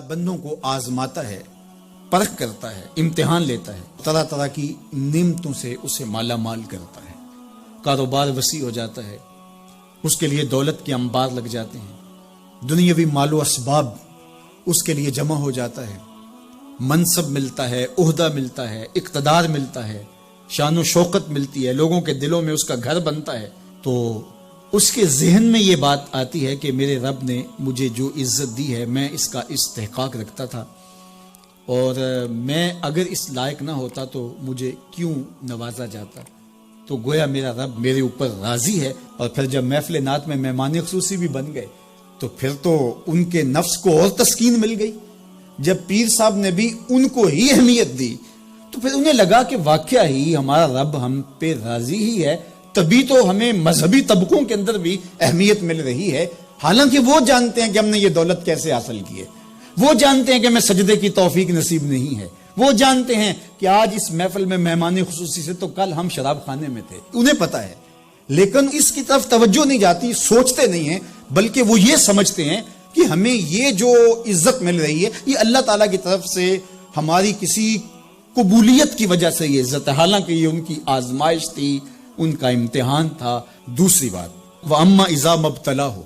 بندوں کو آزماتا ہے، پرکھ کرتا ہے، امتحان لیتا ہے، طرح طرح کی نعمتوں سے اسے مالا مال کرتا ہے، کاروبار وسیع ہو جاتا ہے، اس کے لیے دولت کے انبار لگ جاتے ہیں، دنیاوی مال و اسباب اس کے لیے جمع ہو جاتا ہے، منصب ملتا ہے، عہدہ ملتا ہے، اقتدار ملتا ہے، شان و شوکت ملتی ہے، لوگوں کے دلوں میں اس کا گھر بنتا ہے، تو اس کے ذہن میں یہ بات آتی ہے کہ میرے رب نے مجھے جو عزت دی ہے میں اس کا استحقاق رکھتا تھا، اور میں اگر اس لائق نہ ہوتا تو مجھے کیوں نوازا جاتا، تو گویا میرا رب میرے اوپر راضی ہے۔ اور پھر جب محفل نعت میں مہمان خصوصی بھی بن گئے تو پھر تو ان کے نفس کو اور تسکین مل گئی۔ جب پیر صاحب نے بھی ان کو ہی اہمیت دی تو پھر انہیں لگا کہ واقعہ ہی ہمارا رب ہم پہ راضی ہی ہے، تبھی تو ہمیں مذہبی طبقوں کے اندر بھی اہمیت مل رہی ہے، حالانکہ وہ جانتے ہیں کہ ہم نے یہ دولت کیسے حاصل کی ہے، وہ جانتے ہیں کہ ہمیں سجدے کی توفیق نصیب نہیں ہے، وہ جانتے ہیں کہ آج اس محفل میں مہمان خصوصی سے تو کل ہم شراب خانے میں تھے، انہیں پتا ہے، لیکن اس کی طرف توجہ نہیں جاتی، سوچتے نہیں ہیں، بلکہ وہ یہ سمجھتے ہیں کہ ہمیں یہ جو عزت مل رہی ہے یہ اللہ تعالیٰ کی طرف سے ہماری کسی قبولیت کی وجہ سے یہ عزت ہے، حالانکہ یہ ان کی آزمائش تھی، ان کا امتحان تھا۔ دوسری بات، وَأَمَّا إِذَا مَبْتَلَاهُ،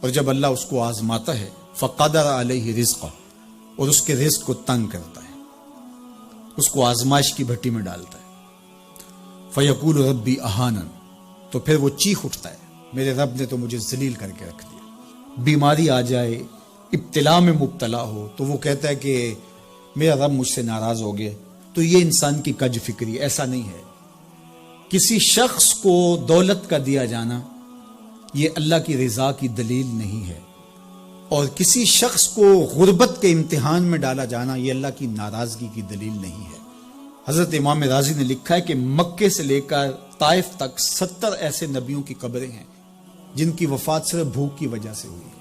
اور جب اللہ اس کو آزماتا ہے، فَقَدَرَ عَلَيْهِ رِزْقَهُ، اور اس کے رزق کو تنگ کرتا ہے، اس کو آزمائش کی بھٹی میں ڈالتا ہے، فَيَقُولُ رَبِّي أَهَانَنِ، تو پھر وہ چیخ اٹھتا ہے، میرے رب نے تو مجھے ذلیل کر کے رکھ دیا۔ بیماری آ جائے، ابتلا میں مبتلا ہو تو وہ کہتا ہے کہ میرا رب مجھ سے ناراض ہو گیا، تو یہ انسان کی کج فکری، ایسا نہیں ہے۔ کسی شخص کو دولت کا دیا جانا یہ اللہ کی رضا کی دلیل نہیں ہے، اور کسی شخص کو غربت کے امتحان میں ڈالا جانا یہ اللہ کی ناراضگی کی دلیل نہیں ہے۔ حضرت امام رازی نے لکھا ہے کہ مکے سے لے کر طائف تک 70 ایسے نبیوں کی قبریں ہیں جن کی وفات صرف بھوک کی وجہ سے ہوئی،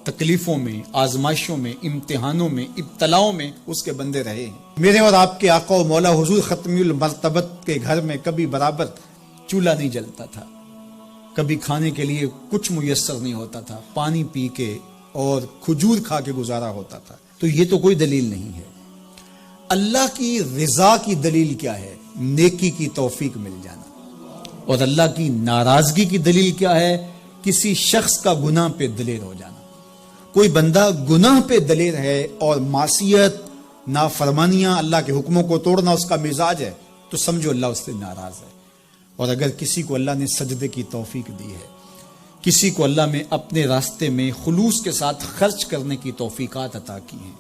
تکلیفوں میں، آزمائشوں میں، امتحانوں میں، ابتلاؤں میں اس کے بندے رہے ہیں۔ میرے اور آپ کے آقا و مولا حضور ختمی المرتبت کے گھر میں کبھی برابر چولہا نہیں جلتا تھا، کبھی کھانے کے لیے کچھ میسر نہیں ہوتا تھا، پانی پی کے اور کھجور کھا کے گزارا ہوتا تھا، تو یہ تو کوئی دلیل نہیں ہے۔ اللہ کی رضا کی دلیل کیا ہے؟ نیکی کی توفیق مل جانا، اور اللہ کی ناراضگی کی دلیل کیا ہے؟ کسی شخص کا گناہ پہ دلیر ہو جانا۔ کوئی بندہ گناہ پہ دلیر ہے اور معصیت، نافرمانیاں، اللہ کے حکموں کو توڑنا اس کا مزاج ہے، تو سمجھو اللہ اس سے ناراض ہے۔ اور اگر کسی کو اللہ نے سجدے کی توفیق دی ہے، کسی کو اللہ نے اپنے راستے میں خلوص کے ساتھ خرچ کرنے کی توفیقات عطا کی ہیں،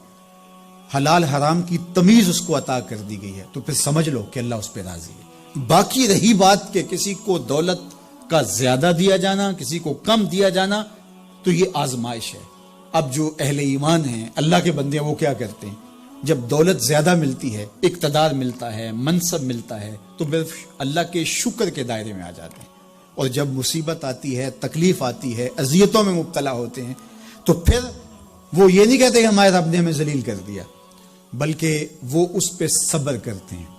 حلال حرام کی تمیز اس کو عطا کر دی گئی ہے، تو پھر سمجھ لو کہ اللہ اس پہ راضی ہے۔ باقی رہی بات کہ کسی کو دولت کا زیادہ دیا جانا، کسی کو کم دیا جانا، تو یہ آزمائش ہے۔ اب جو اہل ایمان ہیں، اللہ کے بندے ہیں، وہ کیا کرتے ہیں؟ جب دولت زیادہ ملتی ہے، اقتدار ملتا ہے، منصب ملتا ہے، تو پھر اللہ کے شکر کے دائرے میں آ جاتے ہیں، اور جب مصیبت آتی ہے، تکلیف آتی ہے، اذیتوں میں مبتلا ہوتے ہیں، تو پھر وہ یہ نہیں کہتے کہ ہمارے رب نے ہمیں ذلیل کر دیا، بلکہ وہ اس پہ صبر کرتے ہیں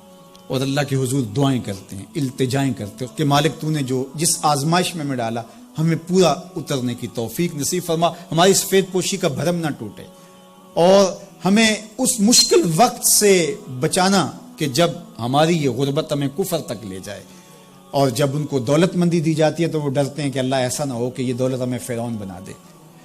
اور اللہ کے حضور دعائیں کرتے ہیں، التجائیں کرتے ہیں کہ مالک تو نے جو جس آزمائش میں ڈالا ہمیں پورا اترنے کی توفیق نصیب فرما، ہماری سفید پوشی کا بھرم نہ ٹوٹے، اور ہمیں اس مشکل وقت سے بچانا کہ جب ہماری یہ غربت ہمیں کفر تک لے جائے، اور جب ان کو دولت مندی دی جاتی ہے تو وہ ڈرتے ہیں کہ اللہ ایسا نہ ہو کہ یہ دولت ہمیں فرعون بنا دے،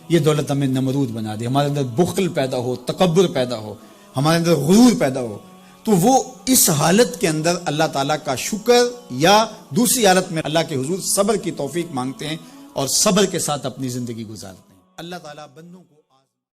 یہ دولت ہمیں نمرود بنا دے، ہمارے اندر بخل پیدا ہو، تکبر پیدا ہو، ہمارے اندر غرور پیدا ہو، تو وہ اس حالت کے اندر اللہ تعالیٰ کا شکر یا دوسری حالت میں اللہ کے حضور صبر کی توفیق مانگتے ہیں اور صبر کے ساتھ اپنی زندگی گزارتے ہیں۔ اللہ تعالیٰ بندوں کو